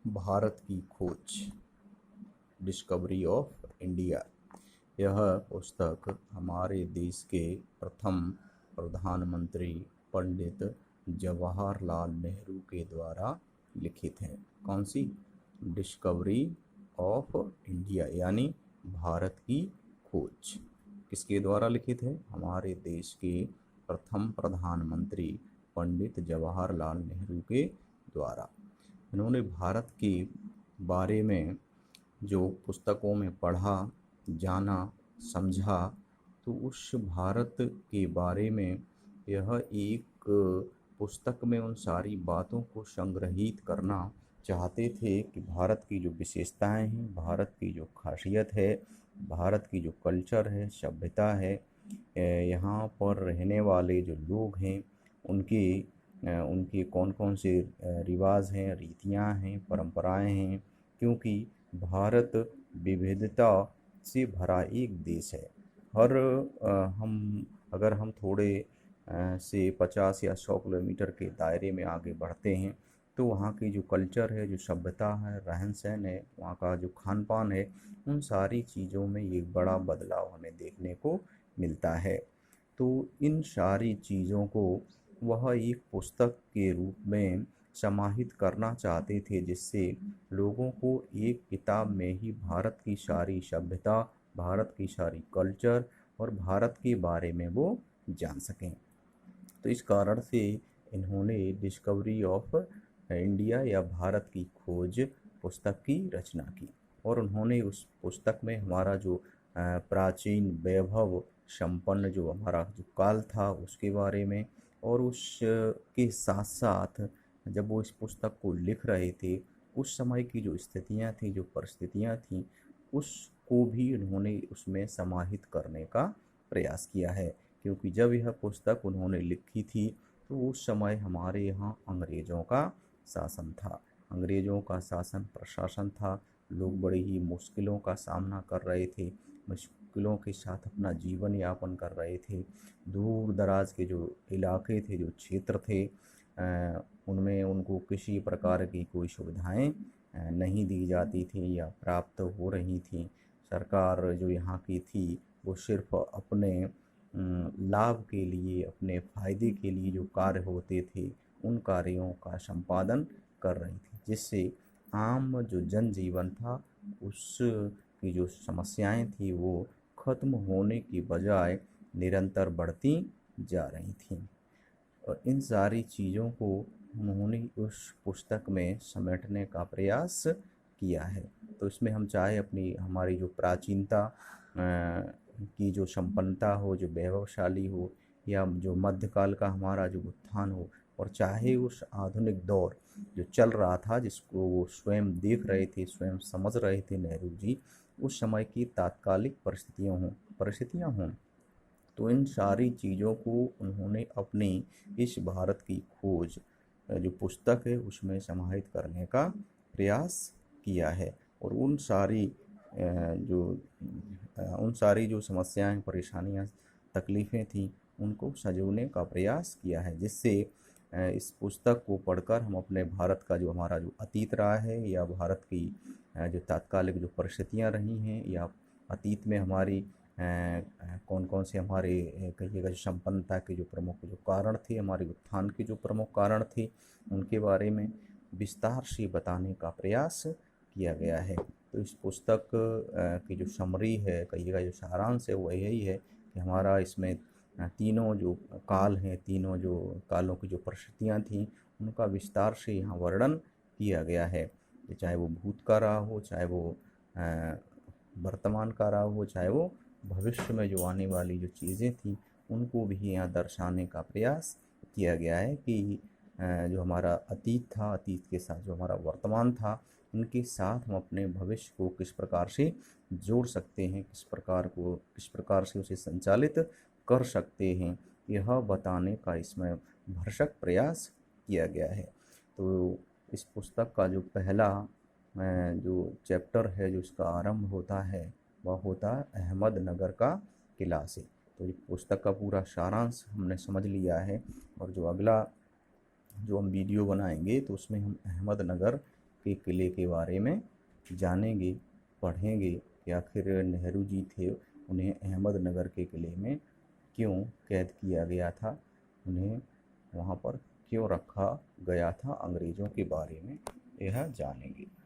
भारत की खोज, discovery of India. यह पुस्तक हमारे देश के प्रथम प्रधानमंत्री पंडित जवाहरलाल नेहरू के द्वारा लिखित है। कौन सी? डिस्कवरी ऑफ इंडिया यानी भारत की खोज। किसके द्वारा लिखित है? हमारे देश के प्रथम प्रधानमंत्री पंडित जवाहरलाल नेहरू के द्वारा। इन्होंने भारत के बारे में जो पुस्तकों में पढ़ा, जाना, समझा, तो उस भारत के बारे में यह एक पुस्तक में उन सारी बातों को संग्रहित करना चाहते थे कि भारत की जो विशेषताएं हैं, भारत की जो खासियत है, भारत की जो कल्चर है, सभ्यता है, यहाँ पर रहने वाले जो लोग हैं उनके कौन कौन से रिवाज हैं, रीतियाँ हैं, परंपराएं हैं, क्योंकि भारत विविधता से भरा एक देश है। अगर हम थोड़े से 50 या 100 किलोमीटर के दायरे में आगे बढ़ते हैं तो वहाँ की जो कल्चर है, जो सभ्यता है, रहन सहन है, वहाँ का जो खान पान है, उन सारी चीज़ों में एक बड़ा बदलाव हमें देखने को मिलता है। तो इन सारी चीज़ों को वह एक पुस्तक के रूप में समाहित करना चाहते थे, जिससे लोगों को एक किताब में ही भारत की सारी सभ्यता, भारत की सारी कल्चर और भारत के बारे में वो जान सकें। तो इस कारण से इन्होंने डिस्कवरी ऑफ इंडिया या भारत की खोज पुस्तक की रचना की। और उन्होंने उस पुस्तक में हमारा जो प्राचीन वैभव संपन्न जो हमारा जो काल था उसके बारे में, और उसके साथ साथ जब वो इस पुस्तक को लिख रहे थे उस समय की जो स्थितियां थी, जो परिस्थितियां थी, उसको भी उन्होंने उसमें समाहित करने का प्रयास किया है। क्योंकि जब यह पुस्तक उन्होंने लिखी थी तो उस समय हमारे यहाँ अंग्रेज़ों का शासन था, अंग्रेज़ों का शासन प्रशासन था। लोग बड़ी ही मुश्किलों का सामना कर रहे थे, मुश्किलों के साथ अपना जीवन यापन कर रहे थे। दूर दराज के जो इलाके थे, जो क्षेत्र थे, उनमें उनको किसी प्रकार की कोई सुविधाएं नहीं दी जाती थी या प्राप्त हो रही थी। सरकार जो यहाँ की थी वो सिर्फ अपने लाभ के लिए, अपने फ़ायदे के लिए जो कार्य होते थे उन कार्यों का संपादन कर रही थी, जिससे आम जो जनजीवन था उसकी जो समस्याएं थी वो ख़त्म होने की बजाय निरंतर बढ़ती जा रही थीं। और इन सारी चीज़ों को उन्होंने उस पुस्तक में समेटने का प्रयास किया है। तो इसमें हम चाहे अपनी हमारी जो प्राचीनता की जो संपन्नता हो, जो वैभवशाली हो, या जो मध्यकाल का हमारा जो उत्थान हो, और चाहे उस आधुनिक दौर जो चल रहा था जिसको वो स्वयं देख रहे थे, स्वयं समझ रहे थे नेहरू जी, उस समय की तात्कालिक परिस्थितियाँ हों, तो इन सारी चीज़ों को उन्होंने अपनी इस भारत की खोज जो पुस्तक है उसमें समाहित करने का प्रयास किया है। और उन सारी जो समस्याएं, परेशानियां, तकलीफ़ें थीं उनको संजोने का प्रयास किया है, जिससे इस पुस्तक को पढ़कर हम अपने भारत का जो हमारा जो अतीत रहा है, या भारत की जो तात्कालिक जो परिस्थितियां रही हैं, या अतीत में हमारी कौन कौन से हमारे कहिएगा जो संपन्नता के जो प्रमुख जो कारण थे, हमारे उत्थान के जो प्रमुख कारण थे, उनके बारे में विस्तार से बताने का प्रयास किया गया है। तो इस पुस्तक की जो समरी है, कहिएगा जो सारांश है, वो यही है कि हमारा इसमें तीनों जो काल हैं, तीनों जो कालों की जो परिस्थितियाँ थीं, उनका विस्तार से यहाँ वर्णन किया गया है। चाहे वो भूत का रहा हो, चाहे वो वर्तमान का रहा हो, चाहे वो भविष्य में जो आने वाली जो चीज़ें थी उनको भी यहाँ दर्शाने का प्रयास किया गया है कि जो हमारा अतीत था, अतीत के साथ जो हमारा वर्तमान था, इनके साथ हम अपने भविष्य को किस प्रकार से जोड़ सकते हैं, किस प्रकार से उसे संचालित कर सकते हैं, यह बताने का इसमें भरसक प्रयास किया गया है। तो इस पुस्तक का जो पहला जो चैप्टर है, जो इसका आरंभ होता है, वह होता है अहमदनगर का किला से। तो इस पुस्तक का पूरा सारांश हमने समझ लिया है, और जो अगला जो हम वीडियो बनाएंगे तो उसमें हम अहमदनगर के किले के बारे में जानेंगे, पढ़ेंगे कि आखिर नेहरू जी थे, उन्हें अहमदनगर के किले में क्यों कैद किया गया था, उन्हें वहाँ पर क्यों रखा गया था, अंग्रेज़ों के बारे में यह जानेंगे।